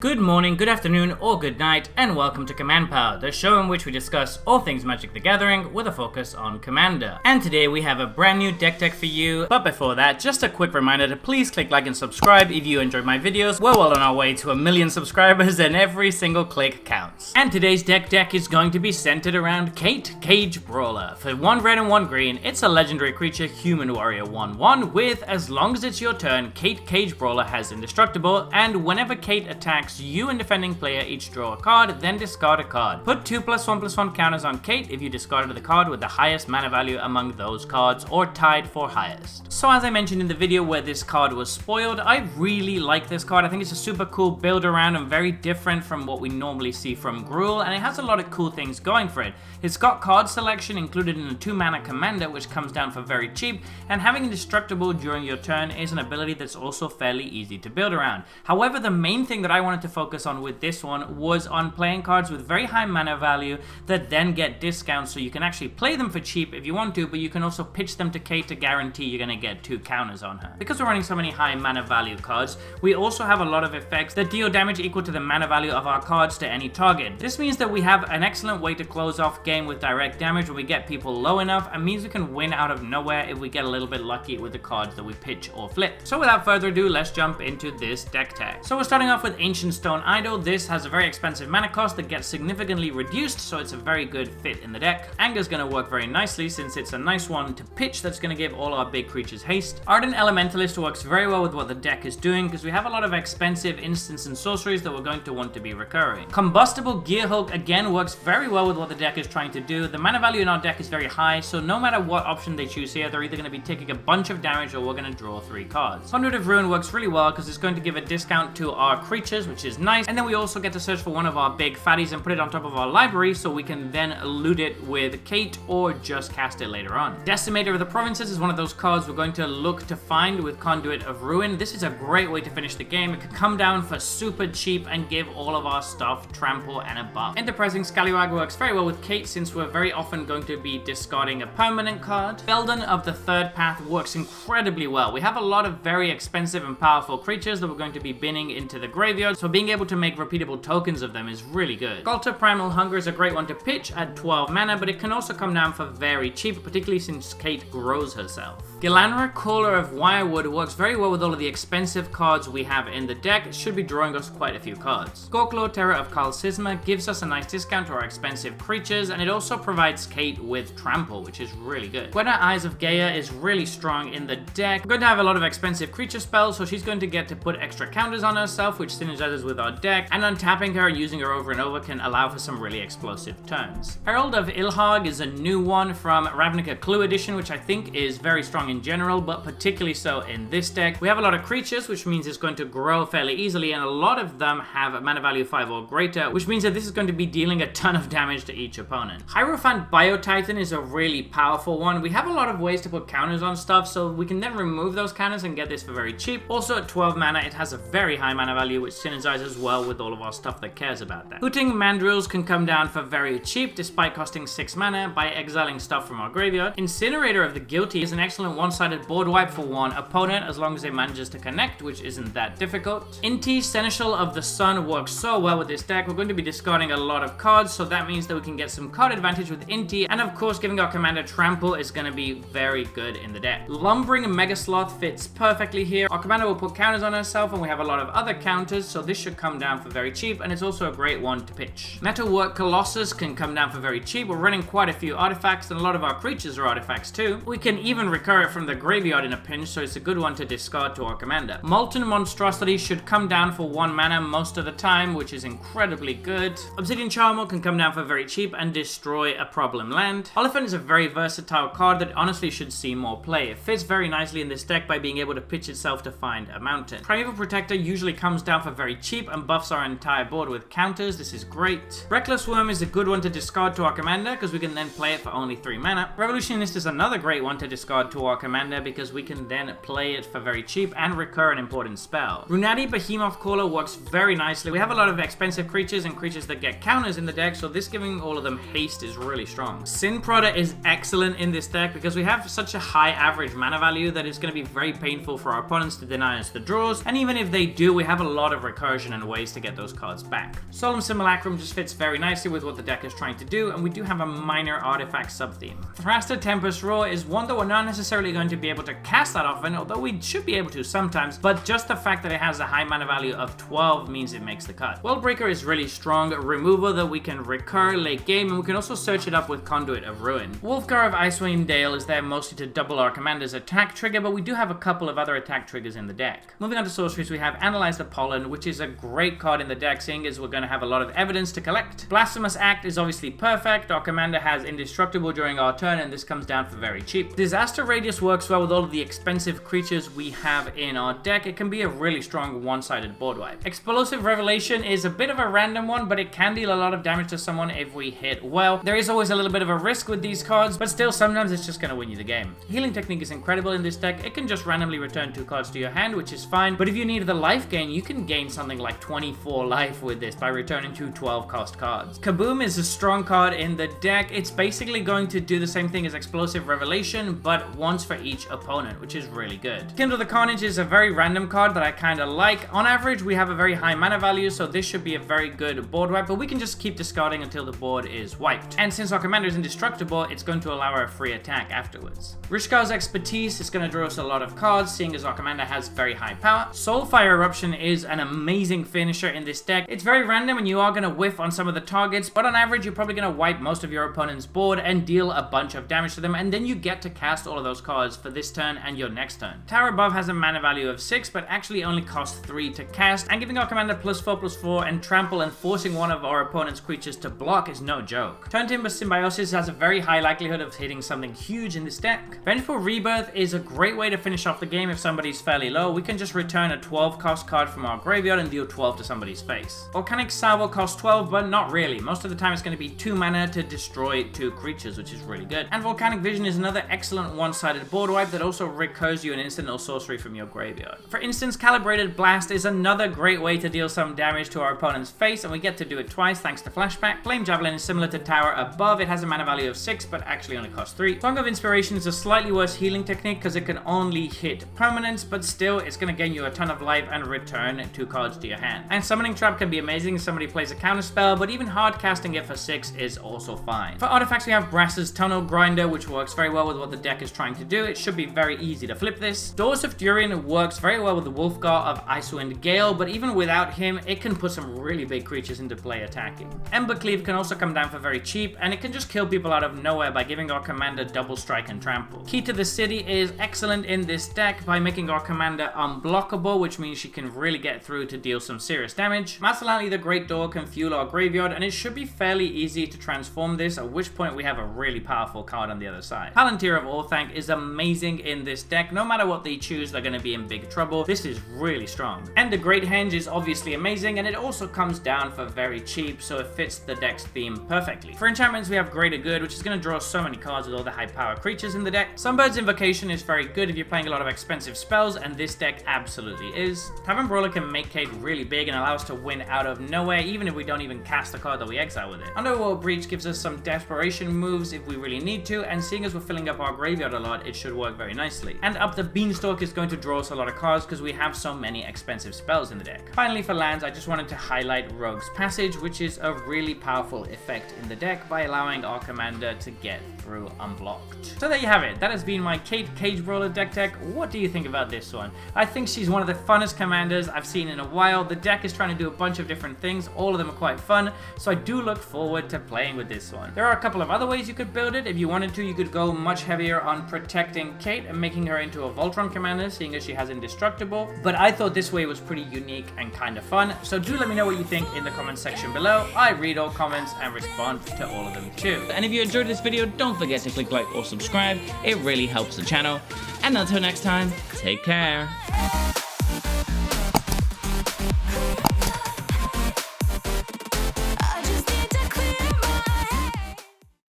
Good morning, good afternoon, or good night, and welcome to Command Power, the show in which we discuss all things Magic the Gathering with a focus on Commander. And today we have a brand new deck for you, but before that, just a quick reminder to please click like and subscribe if you enjoyed my videos. We're well on our way to 1 million subscribers and every single click counts. And today's deck is going to be centered around Cait, Cage Brawler. For 1 red and 1 green, it's a legendary creature, Human Warrior 1/1 with, as long as it's your turn, Cait, Cage Brawler has Indestructible, and whenever Cait attacks you and defending player each draw a card, then discard a card. Put 2+1/+1 counters on Cait if you discarded the card with the highest mana value among those cards, or tied for highest. So as I mentioned in the video where this card was spoiled, I really like this card. I think it's a super cool build around and very different from what we normally see from Gruul, and it has a lot of cool things going for it. It's got card selection included in a 2-mana commander, which comes down for very cheap, and having Indestructible during your turn is an ability that's also fairly easy to build around. However, the main thing that I wanted to focus on with this one was on playing cards with very high mana value that then get discounts, so you can actually play them for cheap if you want to, but you can also pitch them to Cait to guarantee you're going to get 2 counters on her. Because we're running so many high mana value cards, we also have a lot of effects that deal damage equal to the mana value of our cards to any target. This means that we have an excellent way to close off game with direct damage when we get people low enough, and means we can win out of nowhere if we get a little bit lucky with the cards that we pitch or flip. So without further ado, let's jump into this deck tag. So we're starting off with Ancient Stone Idol. This has a very expensive mana cost that gets significantly reduced, so it's a very good fit in the deck. Anger's going to work very nicely since it's a nice one to pitch that's going to give all our big creatures haste. Ardent Elementalist works very well with what the deck is doing because we have a lot of expensive instants and sorceries that we're going to want to be recurring. Combustible Gearhulk again works very well with what the deck is trying to do. The mana value in our deck is very high, so no matter what option they choose here, they're either going to be taking a bunch of damage or we're going to draw 3 cards. Conduit of Ruin works really well because it's going to give a discount to our creatures, which is nice, and then we also get to search for one of our big fatties and put it on top of our library so we can then loot it with Cait or just cast it later on. Decimator of the Provinces is one of those cards we're going to look to find with Conduit of Ruin. This is a great way to finish the game. It can come down for super cheap and give all of our stuff trample and a buff. Enterprising Scallywag works very well with Cait since we're very often going to be discarding a permanent card. Belden of the Third Path works incredibly well. We have a lot of very expensive and powerful creatures that we're going to be binning into the graveyard, so being able to make repeatable tokens of them is really good. Galter Primal Hunger is a great one to pitch at 12 mana, but it can also come down for very cheap, particularly since Cait grows herself. Gilanra, Caller of Wirewood works very well with all of the expensive cards we have in the deck. It should be drawing us quite a few cards. Gorklaw, Terror of Kalsisma gives us a nice discount to our expensive creatures, and it also provides Cait with Trample, which is really good. Gwena, Eyes of Gaia is really strong in the deck. We're going to have a lot of expensive creature spells, so she's going to get to put extra counters on herself, which synergizes with our deck, and untapping her, using her over and over, can allow for some really explosive turns. Herald of Ilhag is a new one from Ravnica Clue Edition, which I think is very strong in general, but particularly so in this deck. We have a lot of creatures, which means it's going to grow fairly easily, and a lot of them have mana value 5 or greater, which means that this is going to be dealing a ton of damage to each opponent. Hierophant Biotitan is a really powerful one. We have a lot of ways to put counters on stuff, so we can then remove those counters and get this for very cheap. Also at 12 mana, it has a very high mana value, which synergizes well with all of our stuff that cares about that. Hooting Mandrills can come down for very cheap despite costing 6 mana by exiling stuff from our graveyard. Incinerator of the Guilty is an excellent one-sided board wipe for one opponent as long as it manages to connect, which isn't that difficult. Inti, Seneschal of the Sun works so well with this deck. We're going to be discarding a lot of cards, so that means that we can get some card advantage with Inti, and of course giving our commander Trample is going to be very good in the deck. Lumbering Megasloth fits perfectly here. Our commander will put counters on herself, and we have a lot of other counters, so this should come down for very cheap, and it's also a great one to pitch. Metalwork Colossus can come down for very cheap. We're running quite a few artifacts, and a lot of our creatures are artifacts too. We can even recur it from the graveyard in a pinch, so it's a good one to discard to our commander. Molten Monstrosity should come down for 1 mana most of the time, which is incredibly good. Obsidian Charmer can come down for very cheap and destroy a problem land. Oliphant is a very versatile card that honestly should see more play. It fits very nicely in this deck by being able to pitch itself to find a mountain. Primeval Protector usually comes down for very cheap and buffs our entire board with counters. This is great. Reckless Worm is a good one to discard to our commander because we can then play it for only 3 mana. Revolutionist is another great one to discard to our commander because we can then play it for very cheap and recur an important spell. Runati Behemoth Caller works very nicely. We have a lot of expensive creatures and creatures that get counters in the deck, so this giving all of them haste is really strong. Sin Prodder is excellent in this deck because we have such a high average mana value that it's going to be very painful for our opponents to deny us the draws, and even if they do, we have a lot of recurring recursion and ways to get those cards back. Solemn Simulacrum just fits very nicely with what the deck is trying to do, and we do have a minor artifact sub-theme. Thrasted Tempest Roar is one that we're not necessarily going to be able to cast that often, although we should be able to sometimes, but just the fact that it has a high mana value of 12 means it makes the cut. Worldbreaker is really strong removal that we can recur late game, and we can also search it up with Conduit of Ruin. Wolfgar of Icewind Dale is there mostly to double our commander's attack trigger, but we do have a couple of other attack triggers in the deck. Moving on to sorceries, we have Analyze the Pollen, which is a great card in the deck, seeing as we're going to have a lot of evidence to collect. Blasphemous Act is obviously perfect. Our commander has Indestructible during our turn, and this comes down for very cheap. Disaster Radius works well with all of the expensive creatures we have in our deck. It can be a really strong one-sided board wipe. Explosive Revelation is a bit of a random one, but it can deal a lot of damage to someone if we hit well. There is always a little bit of a risk with these cards, but still sometimes it's just going to win you the game. Healing Technique is incredible in this deck. It can just randomly return 2 cards to your hand, which is fine, but if you need the life gain, you can gain something like 24 life with this by returning 2 12-cost cards. Kaboom is a strong card in the deck. It's basically going to do the same thing as Explosive Revelation, but once for each opponent, which is really good. Kindle the Carnage is a very random card that I kind of like. On average, we have a very high mana value, so this should be a very good board wipe, but we can just keep discarding until the board is wiped. And since our commander is indestructible, it's going to allow a free attack afterwards. Rishkar's Expertise is going to draw us a lot of cards, seeing as our commander has very high power. Soulfire Eruption is an amazing finisher in this deck. It's very random and you are going to whiff on some of the targets, but on average, you're probably going to wipe most of your opponent's board and deal a bunch of damage to them, and then you get to cast all of those cards for this turn and your next turn. Tower Above has a mana value of 6, but actually only costs 3 to cast, and giving our commander +4/+4 and trample and forcing one of our opponent's creatures to block is no joke. Turntimber Symbiosis has a very high likelihood of hitting something huge in this deck. Vengeful Rebirth is a great way to finish off the game if somebody's fairly low. We can just return a 12-cost card from our graveyard and deal 12 to somebody's face. Volcanic Salvo costs 12, but not really. Most of the time it's going to be 2 mana to destroy 2 creatures, which is really good. And Volcanic Vision is another excellent one-sided board wipe that also recurs you an instant or sorcery from your graveyard. For instance, Calibrated Blast is another great way to deal some damage to our opponent's face, and we get to do it twice thanks to Flashback. Flame Javelin is similar to Tower Above. It has a mana value of 6, but actually only costs 3. Song of Inspiration is a slightly worse healing technique because it can only hit permanents, but still it's going to gain you a ton of life and return 2 cards to your hand. And Summoning Trap can be amazing if somebody plays a counter spell, but even hard casting it for 6 is also fine. For artifacts, we have Brass's Tunnel Grinder, which works very well with what the deck is trying to do. It should be very easy to flip this. Doors of Durian works very well with the Wolfgar of Icewind Gale, but even without him, it can put some really big creatures into play attacking. Embercleave can also come down for very cheap, and it can just kill people out of nowhere by giving our commander double strike and trample. Key to the City is excellent in this deck by making our commander unblockable, which means she can really get through to deal some serious damage. Masalani the Great Door can fuel our graveyard, and it should be fairly easy to transform this, at which point we have a really powerful card on the other side. Palantir of Orthanc is amazing in this deck. No matter what they choose, they're going to be in big trouble. This is really strong. And the Great Henge is obviously amazing, and it also comes down for very cheap, so it fits the deck's theme perfectly. For enchantments, we have Greater Good, which is going to draw so many cards with all the high power creatures in the deck. Sunbird's Invocation is very good if you're playing a lot of expensive spells, and this deck absolutely is. Tavern Brawler can make Cait really big and allow us to win out of nowhere, even if we don't even cast the card that we exile with it. Underworld Breach gives us some desperation moves if we really need to, and seeing as we're filling up our graveyard a lot, it should work very nicely. And Up the Beanstalk is going to draw us a lot of cards because we have so many expensive spells in the deck. Finally, for lands, I just wanted to highlight Rogue's Passage, which is a really powerful effect in the deck by allowing our commander to get through unblocked. So there you have it. That has been my Cait Cage Brawler deck tech. What do you think about this one? I think she's one of the funnest commanders I've seen in a while. The deck is trying to do a bunch of different things. All of them are quite fun, so I do look forward to playing with this one. There are a couple of other ways you could build it. If you wanted to, you could go much heavier on protecting Cait and making her into a Voltron commander, seeing as she has Indestructible. But I thought this way was pretty unique and kind of fun, so do let me know what you think in the comment section below. I read all comments and respond to all of them too. And if you enjoyed this video, don't forget to click like or subscribe. It really helps the channel. And until next time, take care.